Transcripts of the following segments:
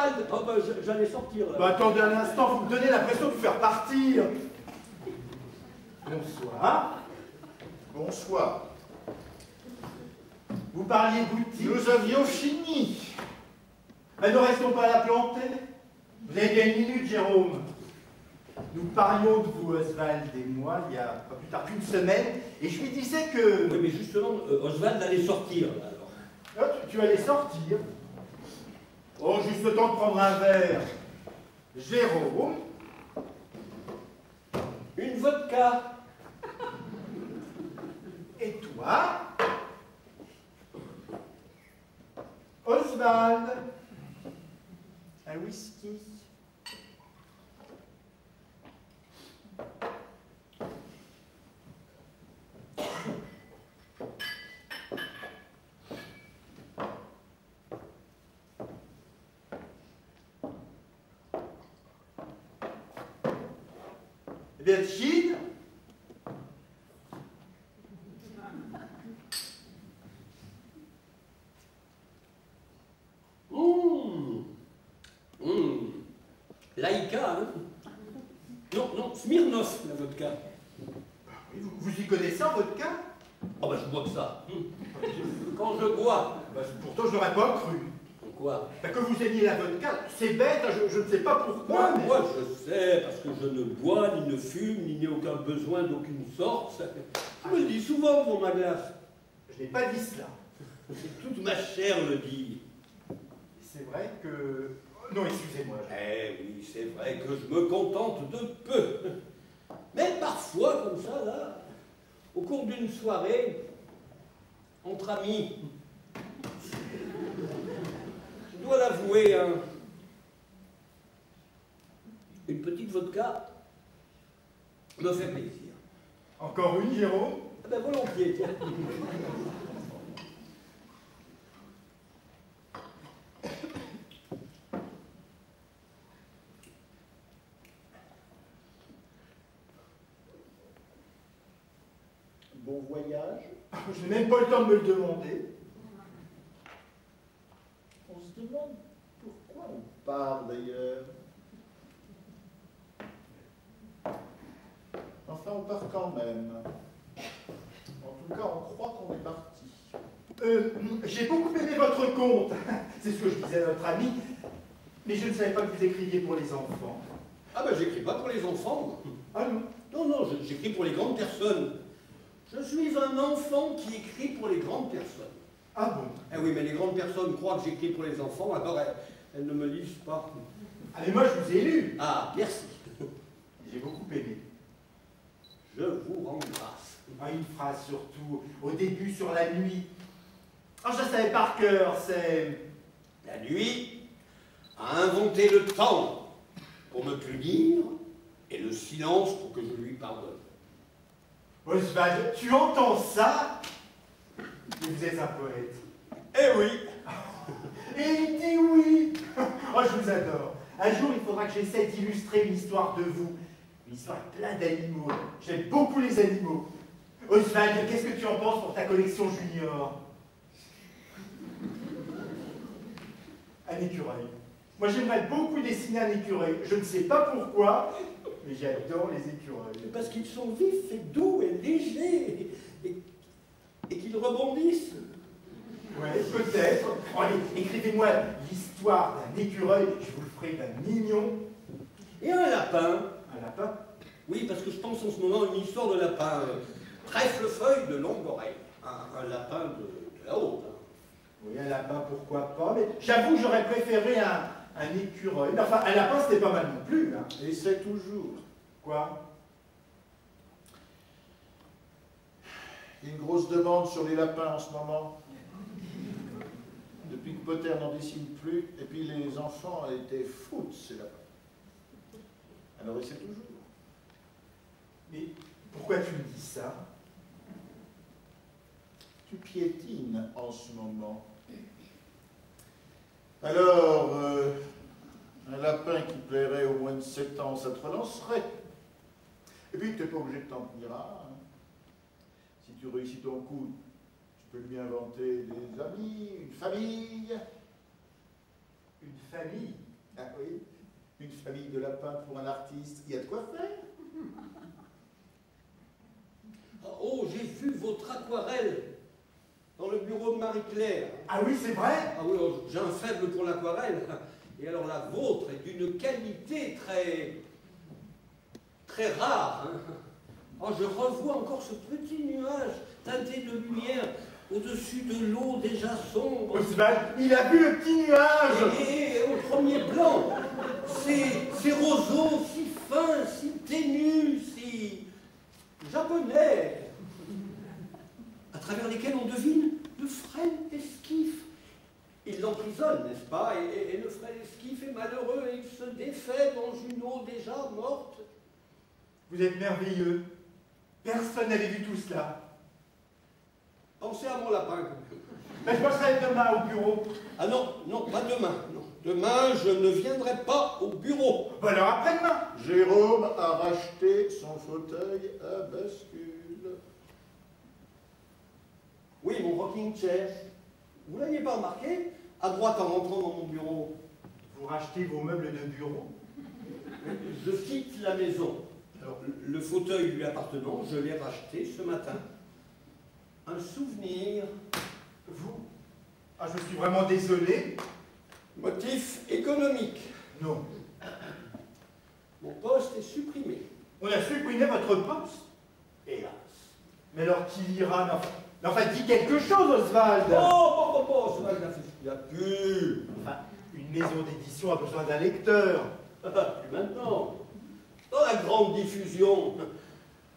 Oswald! Oh, bah, j'allais sortir là. Bah, attendez un instant, vous me donnez l'impression de vous faire partir. Bonsoir. Bonsoir. Vous parliez boutique. Nous avions fini. Mais ne restons pas à la planter. Vous avez bien une minute, Jérôme. Nous parlions de vous, Oswald et moi, il y a pas plus tard qu'une semaine, et je lui disais que... Oui, mais justement, Oswald allait sortir là, alors. Ah, tu allais sortir. Oh, juste le temps de prendre un verre. Jérôme. Une vodka. Et toi? Oswald. Un whisky. Eh bien, Chine. Laïka, hein? Non, non, Smirnoff, la vodka. Vous y connaissez en vodka? Oh bah je bois que ça. Quand je bois. Bah, pourtant, je n'aurais pas cru. Quoi? Bah, que vous aimiez la vodka, c'est bête, hein, je ne sais pas pourquoi. Moi, Mais... moi, je sais, parce que je ne bois, ni ne fume, ni n'ai aucun besoin d'aucune sorte. Je me le dis souvent pour ma glace. Je n'ai pas dit cela. Toute ma chair me dit. C'est vrai que... Non, excusez-moi. Eh oui, c'est vrai que je me contente de peu. Mais parfois, comme ça, là, au cours d'une soirée, entre amis, je dois l'avouer, hein, une petite vodka me fait plaisir. Encore une, Jérôme? Ah ben volontiers, tiens. Bon voyage. Je n'ai même pas le temps de me le demander. On se demande pourquoi on part d'ailleurs. Enfin, on part quand même. En tout cas, on croit qu'on est parti. J'ai beaucoup aimé votre conte. C'est ce que je disais à notre ami. Mais je ne savais pas que vous écriviez pour les enfants. Ah ben j'écris pas pour les enfants. Ah non? Non, non, j'écris pour les grandes personnes. Je suis un enfant qui écrit pour les grandes personnes. Ah bon? Eh oui, mais les grandes personnes croient que j'écris pour les enfants, alors elles ne me lisent pas. Ah mais moi je vous ai lu. Ah, merci. J'ai beaucoup aimé. Je vous rends grâce. Ah, une phrase surtout, au début sur la nuit. Ah, je savais par cœur, c'est... La nuit a inventé le temps pour me punir et le silence pour que je lui pardonne. Oswald, tu entends ça? Mais vous êtes un poète. Eh oui. Et il dit oui. Oh, je vous adore. Un jour, il faudra que j'essaie d'illustrer une histoire de vous. Une histoire avec plein d'animaux. J'aime beaucoup les animaux. Oswald, qu'est-ce que tu en penses pour ta collection junior? Un écureuil. Moi, j'aimerais beaucoup dessiner un écureuil. Je ne sais pas pourquoi, mais j'adore les écureuils. Parce qu'ils sont vifs et doux et légers et qu'ils rebondissent. Ouais, peut-être. Oh, allez, écrivez-moi l'histoire d'un écureuil, je vous le ferai d'un mignon. Et un lapin. Un lapin? Oui, parce que je pense en ce moment à une histoire de lapin. Trèfle-feuille de longue oreille. Un lapin de la haute. Hein. Oui, un lapin, pourquoi pas, mais j'avoue, j'aurais préféré un écureuil. Enfin, un lapin, c'était pas mal non plus. Hein. Et c'est toujours. Quoi? Il y a une grosse demande sur les lapins en ce moment. Depuis que Potter n'en dessine plus, et puis les enfants étaient fous de ces lapins. Alors, et c'est toujours. Mais pourquoi tu me dis ça? Tu piétines en ce moment. Alors, un lapin qui plairait au moins de 7 ans, ça te relancerait. Et puis, tu n'es pas obligé de t'en tenir à un. Si tu réussis ton coup, tu peux lui inventer des amis, une famille. Une famille? Ah oui, une famille de lapins pour un artiste, il y a de quoi faire. Oh, j'ai vu votre aquarelle dans le bureau de Marie-Claire. Ah oui, c'est vrai? Ah oui, oh, j'ai un faible pour l'aquarelle. Et alors la vôtre est d'une qualité très rare. Hein. Oh, je revois encore ce petit nuage teinté de lumière au-dessus de l'eau déjà sombre. Oswald, il a vu le petit nuage! Et au premier plan, ces roseaux si fins, si ténus, si japonais, à travers lesquels on devine le frêle esquif. Il l'emprisonne, n'est-ce pas? Et le frêle esquif est malheureux et il se défait dans une eau déjà morte. Vous êtes merveilleux. Personne n'avait vu tout cela. Pensez à mon lapin. Mais je passerai demain au bureau. Ah non, non, pas demain. Non. Demain, je ne viendrai pas au bureau. Bon alors après-demain. Jérôme a racheté son fauteuil à bascule. Oui, mon rocking chair. Vous l'aviez pas remarqué? À droite en rentrant dans mon bureau. Vous rachetez vos meubles de bureau? Je quitte la maison. Alors, le fauteuil lui appartenant, je l'ai racheté ce matin. Un souvenir. Vous? Ah, je suis vraiment désolé. Motif économique. Non. Mon poste est supprimé. On a supprimé votre poste. Hélas. Mais alors qui ira? Mais enfin, dis quelque chose, Oswald. Oh, cela il n'y a plus. Enfin, une maison d'édition a besoin d'un lecteur. Plus maintenant. Dans la grande diffusion,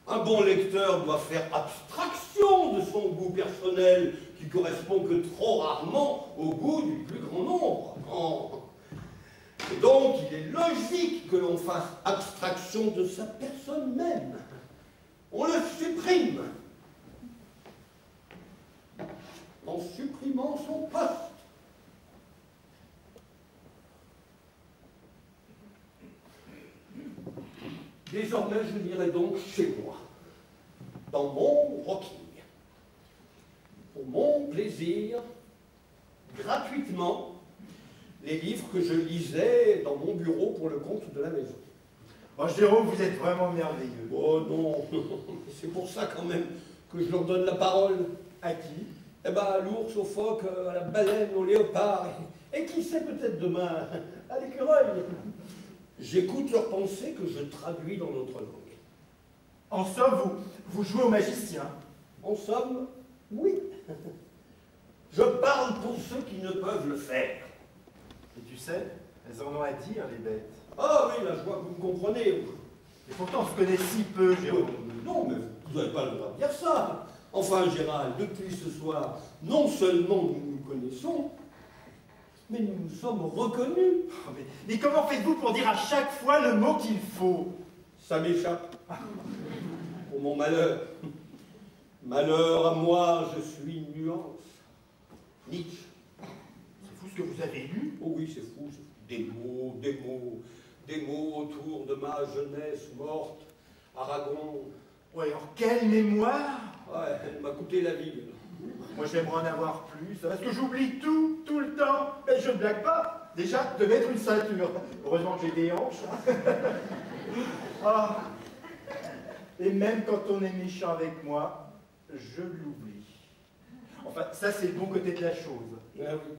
un bon lecteur doit faire abstraction de son goût personnel, qui correspond que trop rarement au goût du plus grand nombre. Oh. Et donc, il est logique que l'on fasse abstraction de sa personne même. On le supprime. En supprimant son poste. Désormais, je lirai donc chez moi, dans mon rocking, pour mon plaisir, gratuitement, les livres que je lisais dans mon bureau pour le compte de la maison. Oh, Jérôme, vous êtes vraiment merveilleux. Oh non, c'est pour ça quand même que je leur donne la parole. À qui? Eh ben, à l'ours, au phoque, à la baleine, au léopard, et qui sait peut-être demain, à l'écureuil. J'écoute leurs pensées que je traduis dans notre langue. En somme, vous jouez au magicien. En somme, oui. Je parle pour ceux qui ne peuvent le faire. Et tu sais, elles en ont à dire, les bêtes. Ah oui, là, je vois que vous me comprenez. Et pourtant, on se connaît si peu, Jérôme. Non, mais vous n'avez pas le droit de dire ça. Enfin, Gérald, depuis ce soir, non seulement nous nous connaissons, mais nous nous sommes reconnus. Oh, mais comment faites-vous pour dire à chaque fois le mot qu'il faut? Ça m'échappe. Pour mon malheur. Malheur à moi, je suis nuance. Nietzsche. C'est fou ce que vous avez lu. Oh oui, c'est fou. Des mots autour de ma jeunesse morte. Aragon. Ouais, alors quelle mémoire. Ouais, elle m'a coûté la vie. Moi, j'aimerais en avoir plus, parce que j'oublie tout le temps. Mais je ne blague pas. Déjà, de mettre une ceinture. Heureusement que j'ai des hanches. Ah. Et même quand on est méchant avec moi, je l'oublie. Enfin, ça, c'est le bon côté de la chose. Ah oui.